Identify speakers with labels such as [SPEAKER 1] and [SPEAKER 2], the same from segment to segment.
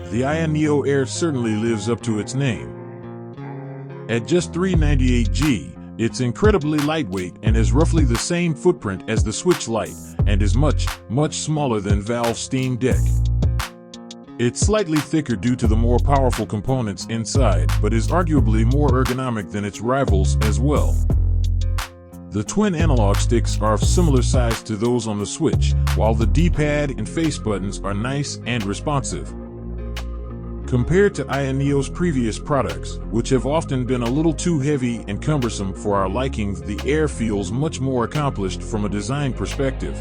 [SPEAKER 1] the AyaNeo Air certainly lives up to its name. At just 398G, it's incredibly lightweight and has roughly the same footprint as the Switch Lite, and is much smaller than Valve's Steam Deck. It's slightly thicker due to the more powerful components inside, but is arguably more ergonomic than its rivals as well. The twin analog sticks are of similar size to those on the Switch, while the D-pad and face buttons are nice and responsive. Compared to AyaNeo's previous products, which have often been a little too heavy and cumbersome for our likings, the Air feels much more accomplished from a design perspective.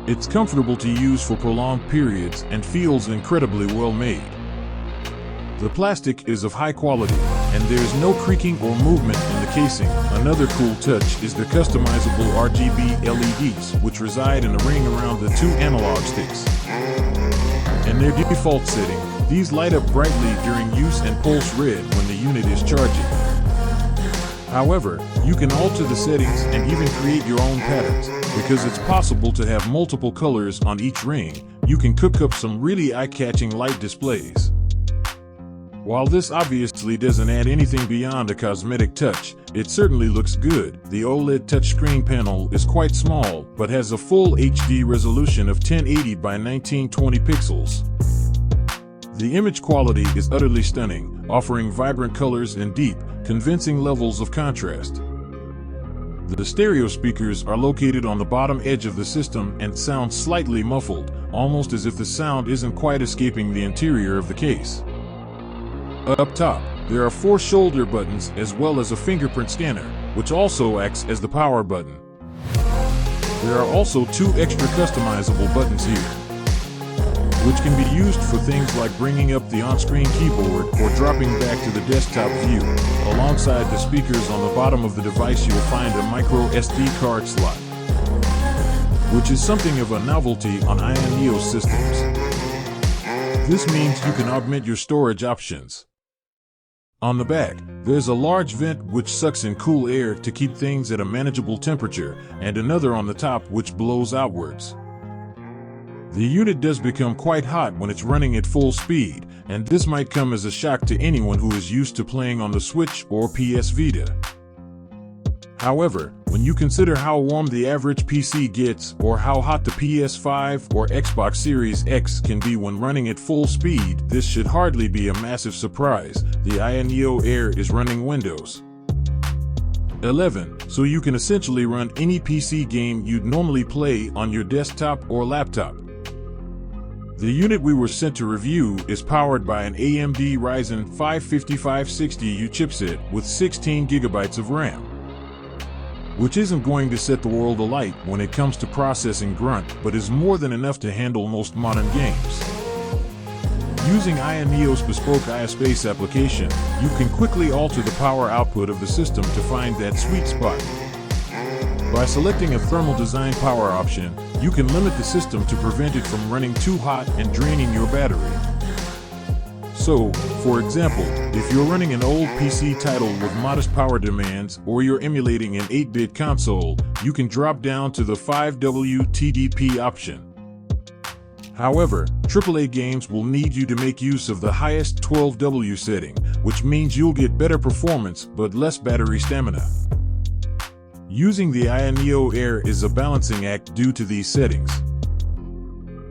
[SPEAKER 1] It's comfortable to use for prolonged periods and feels incredibly well made. The plastic is of high quality, and there's no creaking or movement in the casing. Another cool touch is the customizable RGB LEDs, which reside in a ring around the two analog sticks. In their default setting, these light up brightly during use and pulse red when the unit is charging. However, you can alter the settings and even create your own patterns. Because it's possible to have multiple colors on each ring, you can cook up some really eye-catching light displays. While this obviously doesn't add anything beyond a cosmetic touch, it certainly looks good. The OLED touchscreen panel is quite small, but has a full HD resolution of 1080 by 1920 pixels. The image quality is utterly stunning, offering vibrant colors and deep, convincing levels of contrast. The stereo speakers are located on the bottom edge of the system and sound slightly muffled, almost as if the sound isn't quite escaping the interior of the case. Up top, there are 4 shoulder buttons as well as a fingerprint scanner, which also acts as the power button. There are also 2 extra customizable buttons here, which can be used for things like bringing up the on-screen keyboard or dropping back to the desktop view. Alongside the speakers on the bottom of the device, you'll find a micro SD card slot, which is something of a novelty on AyaNeo systems. This means you can augment your storage options. On the back, there's a large vent which sucks in cool air to keep things at a manageable temperature, and another on the top which blows outwards. The unit does become quite hot when it's running at full speed, and this might come as a shock to anyone who is used to playing on the Switch or PS Vita. However, when you consider how warm the average PC gets, or how hot the PS5 or Xbox Series X can be when running at full speed, this should hardly be a massive surprise. The AyaNeo Air is running Windows 11, so you can essentially run any PC game you'd normally play on your desktop or laptop. The unit we were sent to review is powered by an AMD Ryzen 5 5560U chipset with 16 GB of RAM, which isn't going to set the world alight when it comes to processing grunt, but is more than enough to handle most modern games. Using AyaNeo's bespoke AyaSpace application, you can quickly alter the power output of the system to find that sweet spot. By selecting a thermal design power option, you can limit the system to prevent it from running too hot and draining your battery. So, for example, if you're running an old PC title with modest power demands, or you're emulating an 8-bit console, you can drop down to the 5W TDP option. However, AAA games will need you to make use of the highest 12W setting, which means you'll get better performance but less battery stamina. Using the AyaNeo Air is a balancing act due to these settings.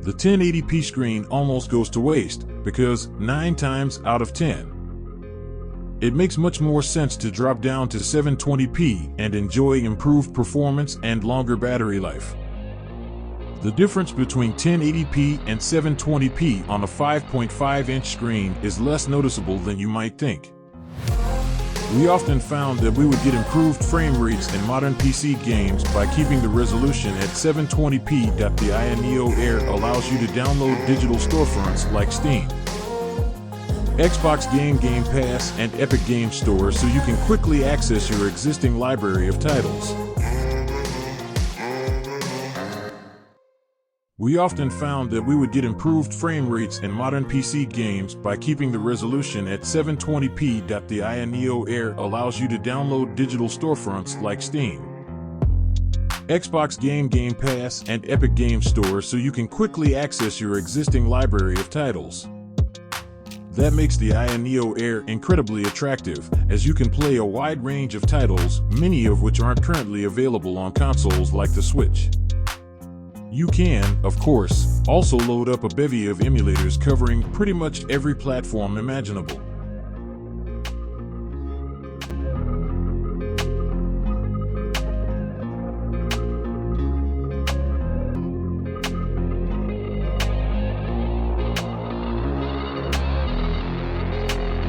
[SPEAKER 1] The 1080p screen almost goes to waste, because 9 times out of 10, it makes much more sense to drop down to 720p and enjoy improved performance and longer battery life. The difference between 1080p and 720p on a 5.5-inch screen is less noticeable than you might think. We often found that we would get improved frame rates in modern PC games by keeping the resolution at 720p. The AyaNeo Air allows you to download digital storefronts like Steam, Xbox Game Pass, and Epic Games Store, so you can quickly access your existing library of titles. We often found that we would get improved frame rates in modern PC games by keeping the resolution at 720p. The AyaNeo Air allows you to download digital storefronts like Steam, Xbox Game Pass, and Epic Games Store, so you can quickly access your existing library of titles. That makes the AyaNeo Air incredibly attractive, as you can play a wide range of titles, many of which aren't currently available on consoles like the Switch. You can, of course, also load up a bevy of emulators covering pretty much every platform imaginable.